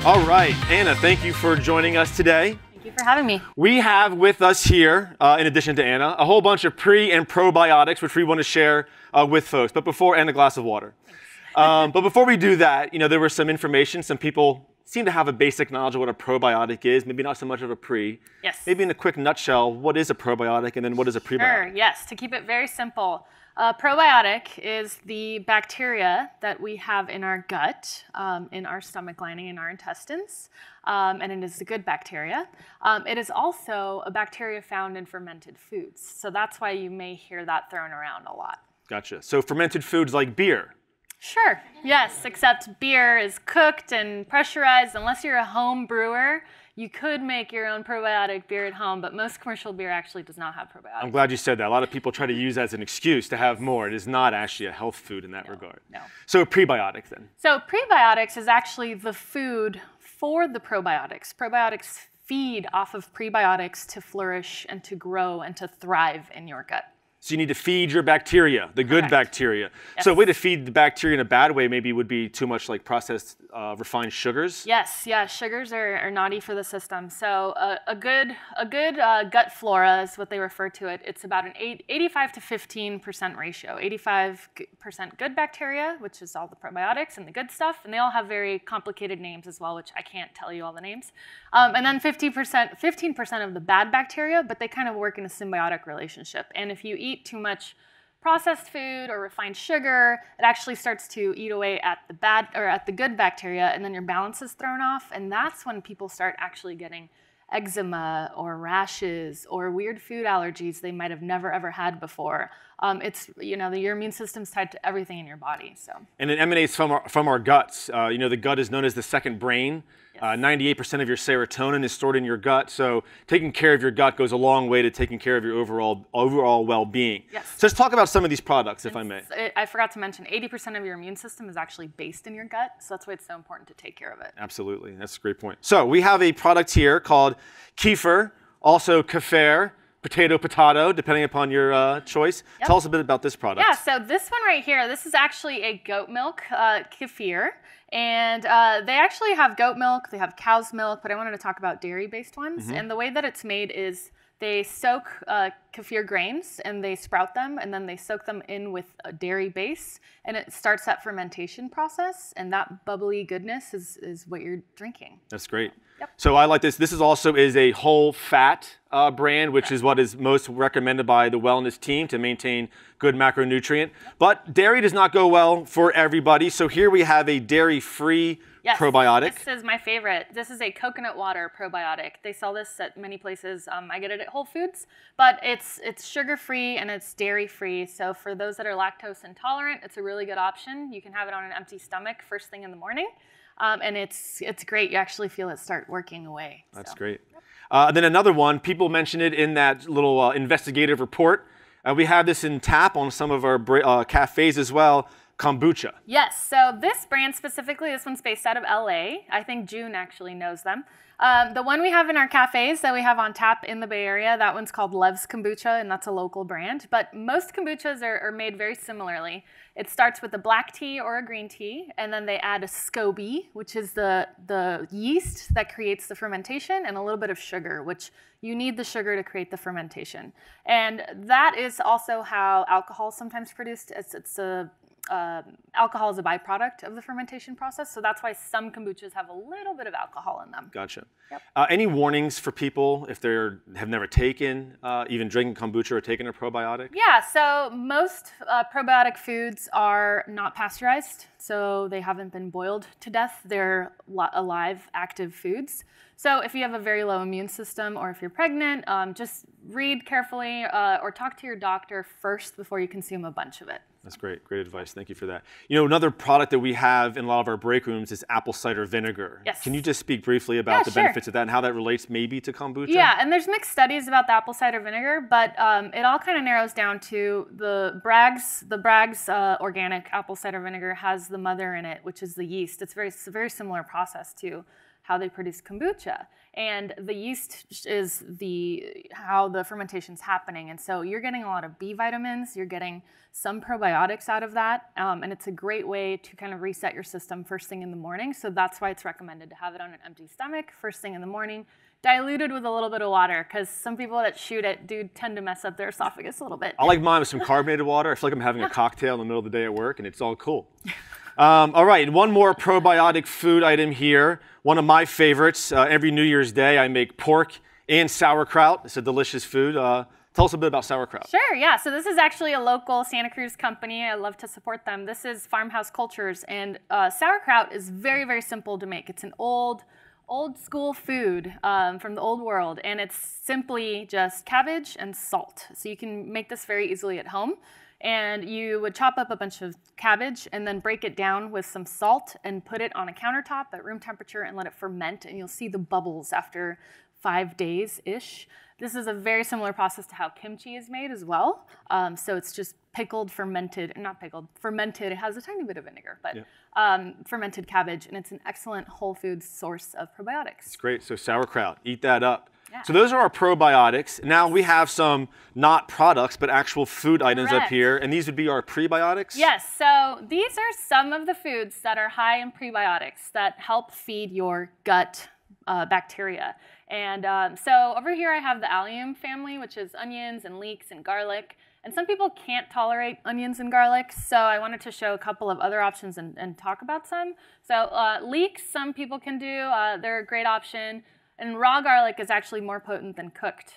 All right, Anna, thank you for joining us today. Thank you for having me. We have with us here, in addition to Anna, a whole bunch of pre and probiotics, which we want to share with folks. But before, and a glass of water. But before we do that, there was some information. Some people seem to have a basic knowledge of what a probiotic is, maybe not so much of a pre. Yes. Maybe in a quick nutshell, what is a probiotic and then what is a prebiotic? Sure, yes. To keep it very simple, a probiotic is the bacteria that we have in our gut, in our stomach lining, in our intestines, and it is a good bacteria. It is also a bacteria found in fermented foods, so that's why you may hear that thrown around a lot. Gotcha. So fermented foods like beer. Sure, yes, except beer is cooked and pressurized. Unless you're a home brewer, you could make your own probiotic beer at home, but most commercial beer actually does not have probiotics. I'm glad you said that. A lot of people try to use that as an excuse to have more. It is not actually a health food in that regard. No. So prebiotics then. So prebiotics is actually the food for the probiotics. Probiotics feed off of prebiotics to flourish and to grow and to thrive in your gut. So you need to feed your bacteria, the good bacteria. Yes. So a way to feed the bacteria in a bad way maybe would be too much like processed refined sugars. Yes, yeah, sugars are naughty for the system. So a good gut flora is what they refer to it. It's about an 85 to 15% ratio. 85% good bacteria, which is all the probiotics and the good stuff, and they all have very complicated names as well, which I can't tell you all the names. And then 15% of the bad bacteria, but they kind of work in a symbiotic relationship. And if you eat too much processed food or refined sugar, it actually starts to eat away at the bad or at the good bacteria, and then your balance is thrown off, and that's when people start actually getting eczema or rashes or weird food allergies they might have never ever had before. It's your immune system's tied to everything in your body. So. And it emanates from our guts. The gut is known as the second brain. 98% of your serotonin is stored in your gut. So taking care of your gut goes a long way to taking care of your overall well-being. Yes. So let's talk about some of these products, if I may. I forgot to mention, 80% of your immune system is actually based in your gut. So that's why it's so important to take care of it. Absolutely. That's a great point. So we have a product here called kefir, also kefir, potato, depending upon your choice. Yep. Tell us a bit about this product. Yeah, so this one right here, this is actually a goat milk kefir. And they actually have goat milk, they have cow's milk, but I wanted to talk about dairy-based ones. Mm-hmm. And the way that it's made is they soak kefir grains and they sprout them, and then they soak them in with a dairy base, and it starts that fermentation process, and that bubbly goodness is what you're drinking. That's great. Yep. So I like this. This is also a whole fat brand, which is what is most recommended by the wellness team to maintain good macronutrient. Yep. But dairy does not go well for everybody. So here we have a dairy-free probiotic. This is my favorite. This is a coconut water probiotic. They sell this at many places. I get it at Whole Foods, but it's sugar-free and it's dairy-free. So for those that are lactose intolerant, it's a really good option. You can have it on an empty stomach first thing in the morning. And it's great. You actually feel it start working away. That's great. Yep. Then another one, people mentioned it in that little investigative report. We have this in tap on some of our cafes as well, kombucha. Yes, so this brand specifically, this one's based out of LA. I think June actually knows them. The one we have in our cafes that we have on tap in the Bay Area, that one's called Lev's Kombucha, and that's a local brand. But most kombuchas are made very similarly. It starts with a black tea or a green tea, and then they add a SCOBY, which is the yeast that creates the fermentation, and a little bit of sugar, which you need the sugar to create the fermentation. And that is also how alcohol is sometimes produced. Alcohol is a byproduct of the fermentation process, so that's why some kombuchas have a little bit of alcohol in them. Gotcha. Yep. Any warnings for people if they have never taken, even drinking kombucha or taken a probiotic? Yeah, so most probiotic foods are not pasteurized, so they haven't been boiled to death. They're alive, active foods. So if you have a very low immune system or if you're pregnant, just read carefully or talk to your doctor first before you consume a bunch of it. That's great. Great advice. Thank you for that. Another product that we have in a lot of our break rooms is apple cider vinegar. Yes. Can you just speak briefly about the benefits of that and how that relates maybe to kombucha? Yeah, and there's mixed studies about the apple cider vinegar, but it all kind of narrows down to the Bragg's organic apple cider vinegar has the mother in it, which is the yeast. It's a very similar process to how they produce kombucha. And the yeast is how the fermentation's happening. And so you're getting a lot of B vitamins, you're getting some probiotics out of that, and it's a great way to kind of reset your system first thing in the morning. So that's why it's recommended to have it on an empty stomach first thing in the morning, diluted with a little bit of water, because some people that shoot it do tend to mess up their esophagus a little bit. I like mine with some carbonated water. I feel like I'm having a cocktail in the middle of the day at work, and it's all cool. All right, one more probiotic food item here. One of my favorites. Every New Year's Day, I make pork and sauerkraut. It's a delicious food. Tell us a bit about sauerkraut. Sure, yeah. So this is actually a local Santa Cruz company. I love to support them. This is Farmhouse Cultures, and sauerkraut is very, very simple to make. It's an old school food from the old world, and it's simply just cabbage and salt. So you can make this very easily at home. And you would chop up a bunch of cabbage and then break it down with some salt and put it on a countertop at room temperature and let it ferment, and you'll see the bubbles after 5 days-ish. This is a very similar process to how kimchi is made as well. So it's just pickled, fermented, not pickled, fermented. It has a tiny bit of vinegar, but fermented cabbage, and it's an excellent whole food source of probiotics. It's great. So sauerkraut, eat that up. Yeah. So those are our probiotics. Now we have some not products, but actual food items Correct. up here, and these would be our prebiotics? Yes, so these are some of the foods that are high in prebiotics that help feed your gut bacteria. And so over here I have the allium family, which is onions and leeks and garlic. And some people can't tolerate onions and garlic, so I wanted to show a couple of other options and talk about some. So leeks, some people can do. They're a great option. And raw garlic is actually more potent than cooked.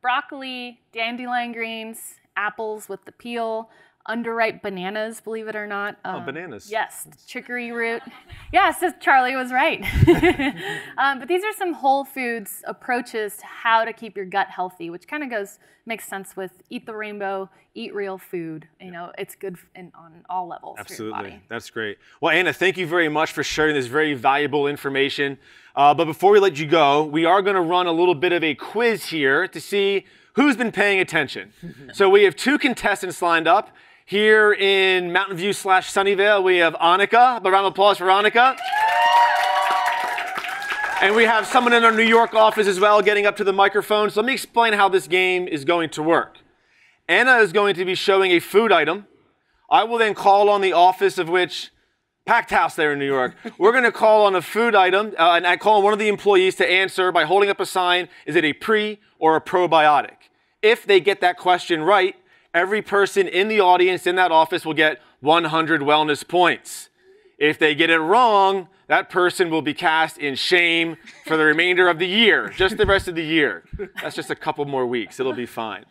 Broccoli, dandelion greens, apples with the peel, underripe bananas, believe it or not. Oh, bananas. Yes, chicory root. Yes, Charlie was right. But these are some whole foods approaches to how to keep your gut healthy, which kind of makes sense with eat the rainbow, eat real food. You know, it's good on all levels for your body. That's great. Well, Anna, thank you very much for sharing this very valuable information. But before we let you go, we are going to run a little bit of a quiz here to see who's been paying attention. So we have 2 contestants lined up. Here in Mountain View / Sunnyvale, we have Annika. A round of applause for Annika. And we have someone in our New York office as well getting up to the microphone. So let me explain how this game is going to work. Anna is going to be showing a food item. I will then call on the office of which, packed house there in New York. We're going to call on a food item, and I call on one of the employees to answer by holding up a sign, is it a pre or a probiotic? If they get that question right, every person in the audience in that office will get 100 wellness points. If they get it wrong, that person will be cast in shame for the remainder of the year, just the rest of the year. That's just a couple more weeks. It'll be fine.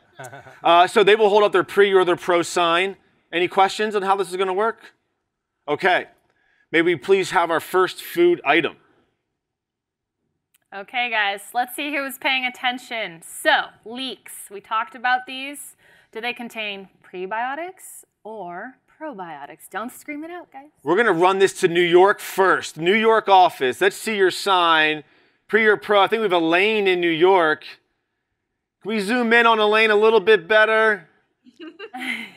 So they will hold up their pre or their pro sign. Any questions on how this is going to work? Okay. May we please have our first food item? Okay, guys, let's see who's paying attention. So, leeks. We talked about these. Do they contain prebiotics or probiotics? Don't scream it out, guys. We're going to run this to New York first. New York office. Let's see your sign. Pre or pro. I think we have Elaine in New York. Can we zoom in on Elaine a little bit better?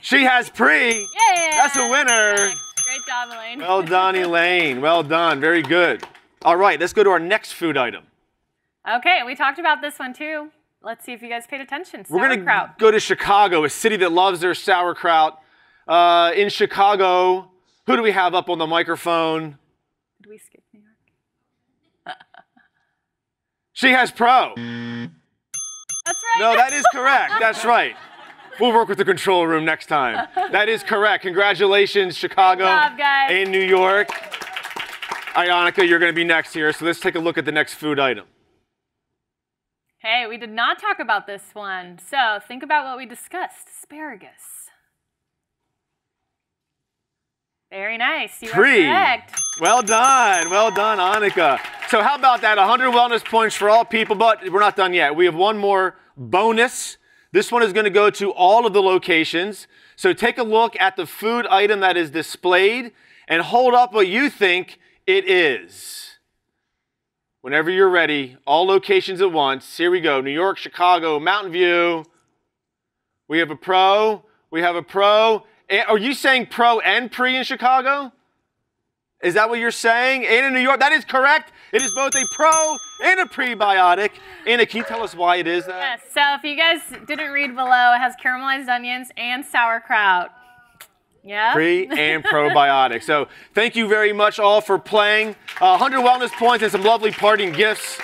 She has pre. Yeah! That's a winner. Great job, Elaine. Well done, Elaine. Well done. Very good. All right, let's go to our next food item. Okay, we talked about this one too. Let's see if you guys paid attention. We're going to go to Chicago, a city that loves their sauerkraut. In Chicago, who do we have up on the microphone? Did we skip New York? She has pro. That's right. No, that is correct. That's right. We'll work with the control room next time. That is correct. Congratulations, Chicago. Good job, guys. And New York. Annika, you're going to be next here, so let's take a look at the next food item. Hey, we did not talk about this one. So think about what we discussed. Asparagus. Very nice. You are correct. Well done, Annika. So how about that? 100 wellness points for all people, but we're not done yet. We have one more bonus. This one is going to go to all of the locations. So take a look at the food item that is displayed and hold up what you think it is. Whenever you're ready, all locations at once. Here we go. New York, Chicago, Mountain View. We have a pro. We have a pro. Are you saying pro and pre in Chicago? Is that what you're saying? Anna, New York, that is correct. It is both a pro and a prebiotic. Anna, can you tell us why it is that? Yes, so if you guys didn't read below, it has caramelized onions and sauerkraut. Yeah. Pre and probiotic. So thank you very much all for playing. 100 wellness points and some lovely parting gifts.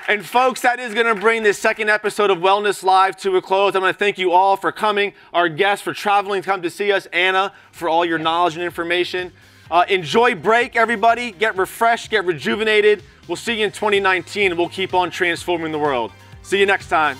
And folks, that is going to bring this second episode of Wellness Live to a close. I'm going to thank you all for coming, our guests for traveling to come to see us, Anna, for all your knowledge and information. Enjoy break, everybody. Get refreshed, get rejuvenated. We'll see you in 2019, and we'll keep on transforming the world. See you next time.